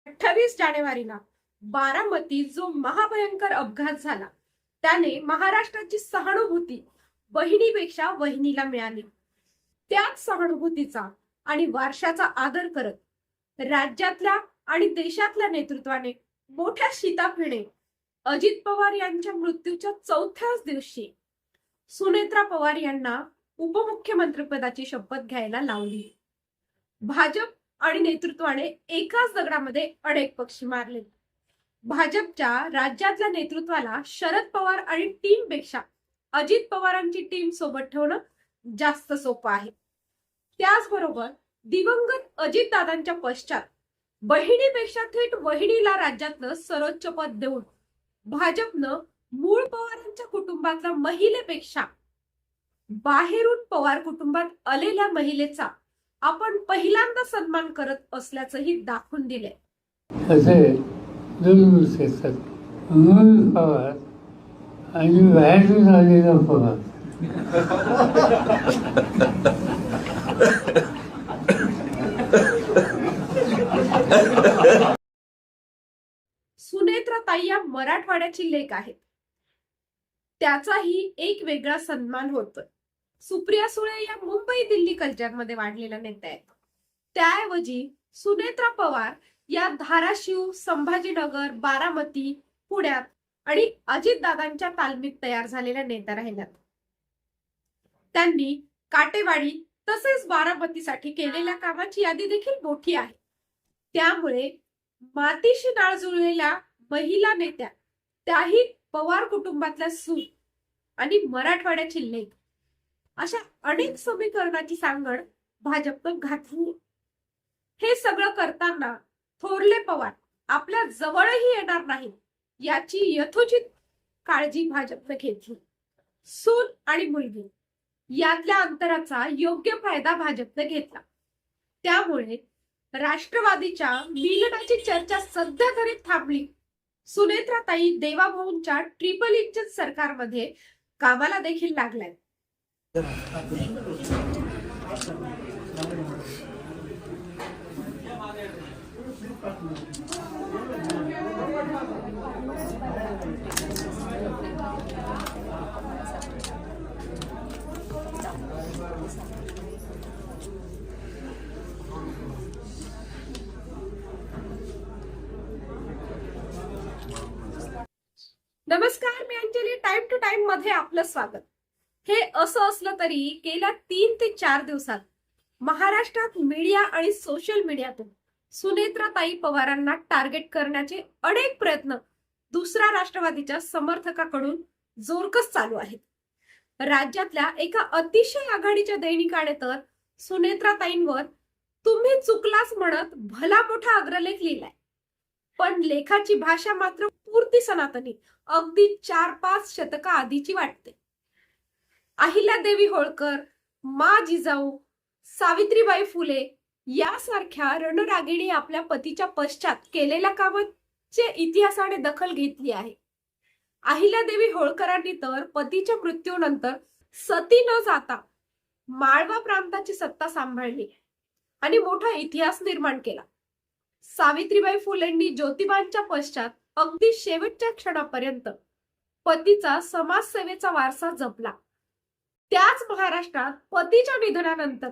28 जानेवारीला बारामती जो महाभयंकर अपघात झाला त्याने महाराष्ट्राची सहानुभूती बहिणीपेक्षा वहिनीला मिळाली। त्याच सहानुभूतीचा आणि वारशाचा आदर करत राज्यातल्या आणि देशातल्या नेतृत्वाने मोठ्या शिताफीने अजित पवार यांच्या मृत्यूच्या 4थ्याच दिवशी सुनेत्रा पवार यांना उपमुख्यमंत्रीपदाची शपथ घ्यायला लावली। भाजप आणि नेतृत्वाने एकाच दगडामध्ये अनेक पक्षी मारले। भाजपच्या राज्यातल्या नेतृत्वाला शरद पवार आणि टीम पेक्षा अजित पवारांची टीम सोबत ठेवणं जास्त सोपं आहे। त्याचबरोबर दिवंगत अजित दादांच्या पश्चात बहिणीपेक्षा थेट वहिनीला राज्यातलं सर्वोच्च पद देऊन भाजपनं मूळ पवारांच्या कुटुंबातल्या महिलेपेक्षा बाहेरून पवार कुटुंबात आलेल्या महिलेचा आपण पहिल्यांदा सन्मान करत असल्याचंही दाखवून दिले। असे दोन गोष्टी असतात, मूळ पवार आणि बाहेरून आलेला पवार। सुनेत्रा ताई या मराठवाड्याची लेक आहेत, त्याचाही एक वेगळा सन्मान होतोय। सुप्रिया सुळे या मुंबई दिल्ली कल्चरमध्ये वाढलेल्या नेत्या आहेत, त्याऐवजी सुनेत्रा पवार या धाराशिव, संभाजीनगर, बारामती, पुण्यात आणि अजितदादांच्या तालमीत तयार झालेल्या नेत्या राहिल्यात। त्यांनी काटेवाडी तसेच बारामतीसाठी केलेल्या कामाची यादी देखील मोठी आहे। त्यामुळे मातीशी नाळ जुळलेल्या महिला नेत्या, त्याही पवार कुटुंबातल्या सून आणि मराठवाड्याची लेक, अशा अनेक समीकरणाची सांगड भाजपनं घातली। हे सगळं करताना थोरले पवार आपल्या जवळही येणार नाही याची यथोचित काळजी भाजपनं घेतली। सून आणि मुलगी यातल्या अंतराचा योग्य फायदा भाजपनं घेतला। त्यामुळे राष्ट्रवादीच्या मिलनाची चर्चा सध्या तरी थांबली। सुनेत्राताई देवाभाऊंच्या ट्रिपल इंजिन सरकारमध्ये कामाला देखील लागलाय। नमस्कार, मी अंजली। टाइम टू टाइम मध्ये आपलं स्वागत। हे असं असलं तरी गेल्या 3 ते 4 दिवसात महाराष्ट्रात मीडिया आणि सोशल मीडियातून सुनेत्राताई पवारांना टार्गेट करण्याचे अनेक प्रयत्न दुसऱ्या राष्ट्रवादीच्या समर्थकाकडून जोरकस चालू आहेत। राज्यातल्या एका अतिशय आघाडीच्या दैनिकाने तर सुनेत्राताईंवर तुम्ही चुकलाच म्हणत भला मोठा अग्रलेख लिहिलाय, पण लेखाची भाषा मात्र पूर्ती सनातनी, अगदी 4-5 शतका आधीची वाटते। अहिल्यादेवी होळकर, मा जिजाऊ, सावित्रीबाई फुले यासारख्या रणरागिणी आपल्या पतीच्या पश्चात केलेल्या कामाचे इतिहासाने दखल घेतली आहे। अहिल्यादेवी होळकरांनी तर पतीच्या मृत्यूनंतर सती न जाता माळवा प्रांताची सत्ता सांभाळली आणि मोठा इतिहास निर्माण केला। सावित्रीबाई फुलेंनी ज्योतिबांच्या पश्चात अगदी शेवटच्या क्षणापर्यंत पतीचा समाजसेवेचा वारसा जपला। त्याच महाराष्ट्रात पतीच्या निधनानंतर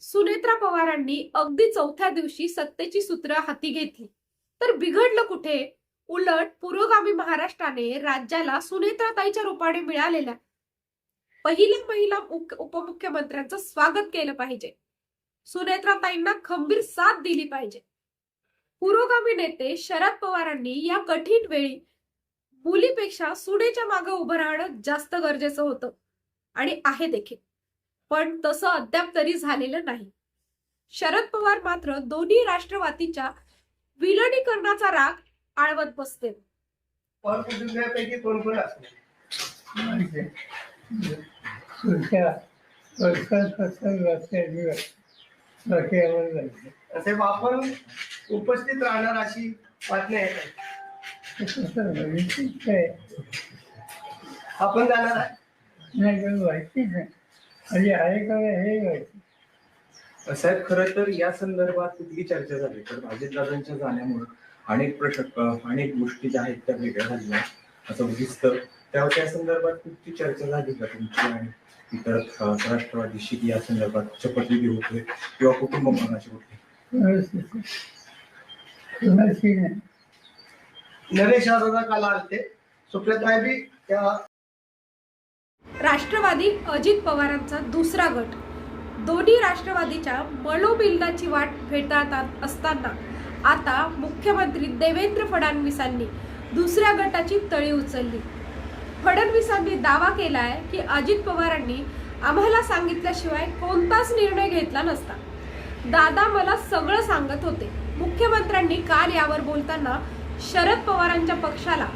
सुनेत्रा पवारांनी अगदी 4थ्या दिवशी सत्तेची सूत्र हाती घेतली। तर बिघडलं कुठे? उलट पुरोगामी महाराष्ट्राने राज्याला सुनेत्राताईच्या रूपाने मिळालेल्या पहिल्या महिला उपमुख्यमंत्र्यांचं स्वागत केलं पाहिजे। सुनेत्राताईंना खंबीर साथ दिली पाहिजे। पुरोगामी नेते शरद पवारांनी या कठीण वेळी मुलीपेक्षा सुनेच्या मागे उभं राहणं जास्त गरजेचं होतं आणि आहे देखील, पण तसं अद्याप तरी झालेलं नाही। शरद पवार मात्र दोन्ही राष्ट्रवादीच्या विलिनीकरणाचा राग आळवत बसते। असे आपण उपस्थित राहणार अशी बातम्या आहेत। आपण जाणार आहे नाही माहितीच नाही, आणि आहे का हे माहिती। साहेब, खरं तर या संदर्भात कुठली चर्चा झाली तर अजितदादांच्या जाण्यामुळे अनेक गोष्टी ज्या आहेत त्या वेगळ्या झाल्या असं दिसतं. त्या संदर्भात कुठची चर्चा झाली का तुमची आणि इतर राष्ट्रवादीशी या संदर्भात शपथविधी होते किंवा कुटुंब मनाची होते? कोणाशी नाही. नरेश अरोरा काल आलते, सुप्रियाताई बी त्या राष्ट्रवादी अजित पवारांचा दुसरा गट दोन्ही राष्ट्रवादीच्या मनोमिलनाची वाट फेटाळत असताना आता मुख्यमंत्री देवेंद्र फडणवीसांनी दुसऱ्या गटाची तळी उचलली. फडणवीसांनी दावा केलाय की अजित पवारांनी आम्हाला सांगितल्याशिवाय कोणताच निर्णय घेतला नसता. दादा मला सगळं सांगत होते. मुख्यमंत्र्यांनी काल यावर बोलताना शरद पवारांच्या पक्षाला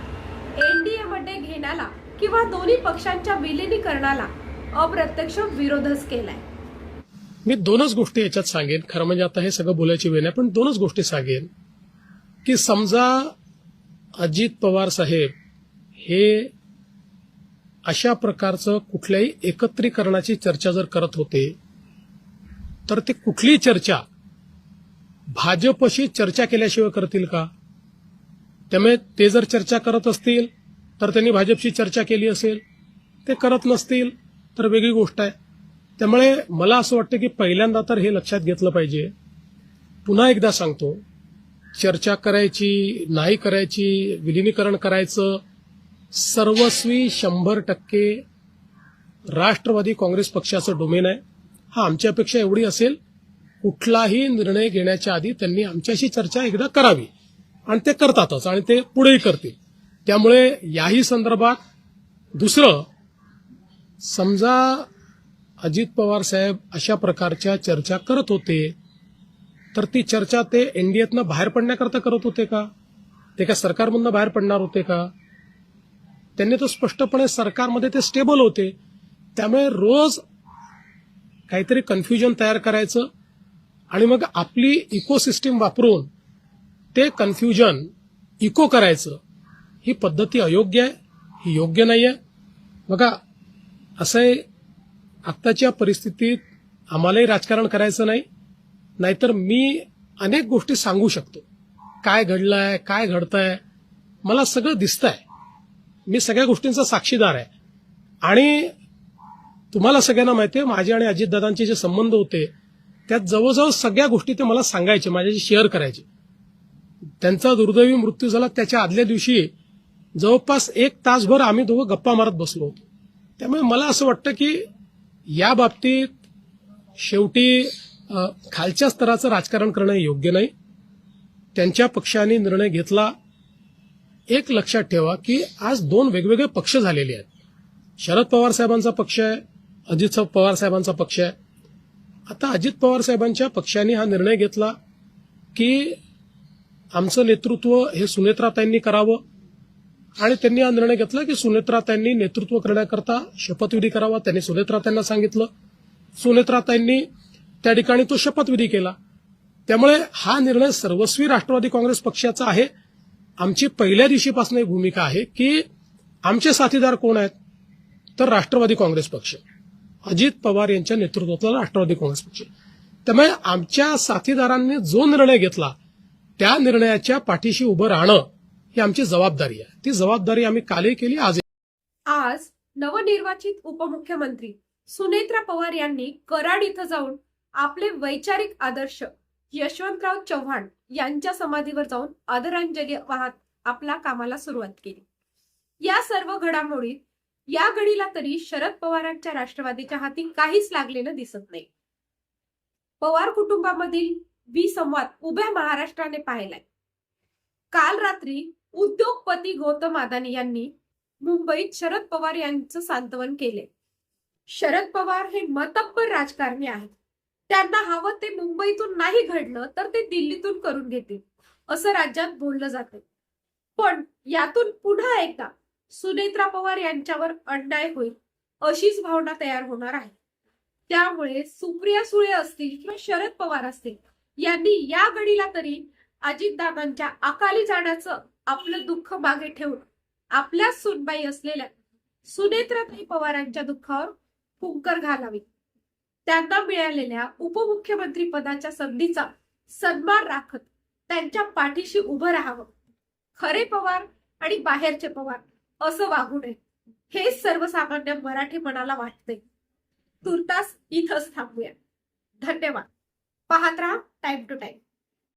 एनडीए मध्ये घेण्याला किंवा दोन्ही पक्षांच्या विलिनीकरणाला अप्रत्यक्ष विरोधच केलाय. मी दोनच गोष्टी याच्यात सांगेन. खरं म्हणजे आता हे सगळं बोलायची वेळ नाही, पण दोनच गोष्टी सांगेन की समजा अजित पवार साहेब हे अशा प्रकारचं कुठल्याही एकत्रीकरणाची चर्चा जर करत होते तर ते कुठलीही चर्चा भाजपशी चर्चा केल्याशिवाय करतील का? त्यामुळे ते जर चर्चा करत असतील तर त्यांनी भाजपशी चर्चा केली असेल, ते करत नसतील तर वेगळी गोष्ट आहे. त्यामुळे मला असं वाटतं की पहिल्यांदा तर हे लक्षात घेतलं पाहिजे. पुन्हा एकदा सांगतो, चर्चा करायची नाही करायची, विलिनीकरण करायचं, सर्वस्वी 100% राष्ट्रवादी काँग्रेस पक्षाचं डोमेन आहे. हा आमची अपेक्षा एवढी असेल, कुठलाही निर्णय घेण्याच्या आधी त्यांनी आमच्याशी चर्चा एकदा करावी आणि ते करतातच आणि ते पुढेही करतील. त्यामुळे याही संदर्भात दुसरं, समजा अजित पवार साहेब अशा प्रकारच्या चर्चा करत होते तर ती चर्चा ते एनडीएतनं बाहेर पडण्याकरता करत होते का? ते का सरकारमधनं बाहेर पडणार होते का? त्यांनी तर स्पष्टपणे सरकारमध्ये ते स्टेबल होते. त्यामुळे रोज काहीतरी कन्फ्युजन तयार करायचं आणि मग आपली इकोसिस्टीम वापरून ते कन्फ्युजन इको करायचं, ही पद्धती अयोग्य आहे, ही योग्य नाही आहे. बघा, असं आहे, आत्ताच्या परिस्थितीत आम्हालाही राजकारण करायचं नाही, नाहीतर मी अनेक गोष्टी सांगू शकतो. काय घडलंय, काय घडतंय, मला सगळं दिसतंय. मी सगळ्या गोष्टींचा साक्षीदार आहे. आणि तुम्हाला सगळ्यांना माहिती आहे, माझे आणि अजितदादांचे जे संबंध होते त्यात जवळजवळ सगळ्या गोष्टी ते मला सांगायचे, माझ्याशी शेअर करायचे. त्यांचा दुर्दैवी मृत्यू झाला त्याच्या आदल्या दिवशी जवळपास 1 तासभर आम्ही दोघं गप्पा मारत बसलो होतो. त्यामुळे मला असं वाटतं की या बाबतीत शेवटी खालच्या स्तराचं राजकारण करणं योग्य नाही. त्यांच्या पक्षाने निर्णय घेतला. एक लक्षात ठेवा की आज 2 वेगवेगळे पक्ष झालेले आहेत. शरद पवार साहेबांचा पक्ष आहे, अजित पवार साहेबांचा पक्ष आहे. आता अजित पवार साहेबांच्या पक्षाने हा निर्णय घेतला की आमचं नेतृत्व हे सुनेत्राताईंनी करावं आणि त्यांनी हा निर्णय घेतला की सुनेत्राताईंनी नेतृत्व करण्याकरता शपथविधी करावा. त्यांनी सुनेत्राताईंना सांगितलं, सुनेत्राताईंनी त्या ठिकाणी तो शपथविधी केला. त्यामुळे हा निर्णय सर्वस्वी राष्ट्रवादी काँग्रेस पक्षाचा आहे. आमची पहिल्या दिवशीपासून एक भूमिका आहे की आमचे साथीदार कोण आहेत, तर राष्ट्रवादी काँग्रेस पक्ष, अजित पवार यांच्या नेतृत्वातला राष्ट्रवादी काँग्रेस पक्ष. त्यामुळे आमच्या साथीदारांनी जो निर्णय घेतला त्या निर्णयाच्या पाठीशी उभं राहणं ही आमची जबाबदारी आहे. ती जबाबदारी आम्ही कालही केली, आज. आज नवनिर्वाचित उपमुख्यमंत्री सुनेत्रा पवार यांनी कराड इथं जाऊन आपले वैचारिक आदर्श यशवंतराव चव्हाण यांच्या समाधीवर जाऊन आदरांजली वाहत आपल्या कामाला सुरुवात केली. या सर्व घडामोडीत या घडीला तरी शरद पवारांच्या राष्ट्रवादीच्या हाती काहीच लागलेलं दिसत नाही. पवार कुटुंबामधील विसंवाद उभ्या महाराष्ट्राने पाहिलाय. काल रात्री उद्योगपती गौतम अदानी यांनी मुंबईत शरद पवार यांचं सांत्वन केले. शरद पवार हे मतब्बर राजकारणी आहेत. त्यांना हवं ते मुंबईतून नाही घडलं तर ते दिल्लीतून करून घेतील असं राज्यात बोललं जातं. पण यातून पुन्हा एकदा सुनेत्रा पवार यांच्यावर अन्याय होईल अशीच भावना तयार होणार आहे. त्यामुळे सुप्रिया सुळे असतील किंवा शरद पवार असतील यांनी या घडीला तरी अजितदादांच्या अकाली जाण्याचं आपलं दुःख मागे ठेवून आपल्या सूनबाई असलेल्या सुनेत्राताई पवारांच्या दुःखावर फुंकर घालावी. त्यांना मिळालेल्या उपमुख्यमंत्री पदाच्या संधीचा सन्मान राखत त्यांच्या पाठीशी उभं राहावं. खरे पवार आणि बाहेरचे पवार असं वागू नये, हेच सर्वसामान्य मराठी मनाला वाटते. तुर्तास इथंच थांबूया. धन्यवाद. पाहत राहा टाइम टू टाइम.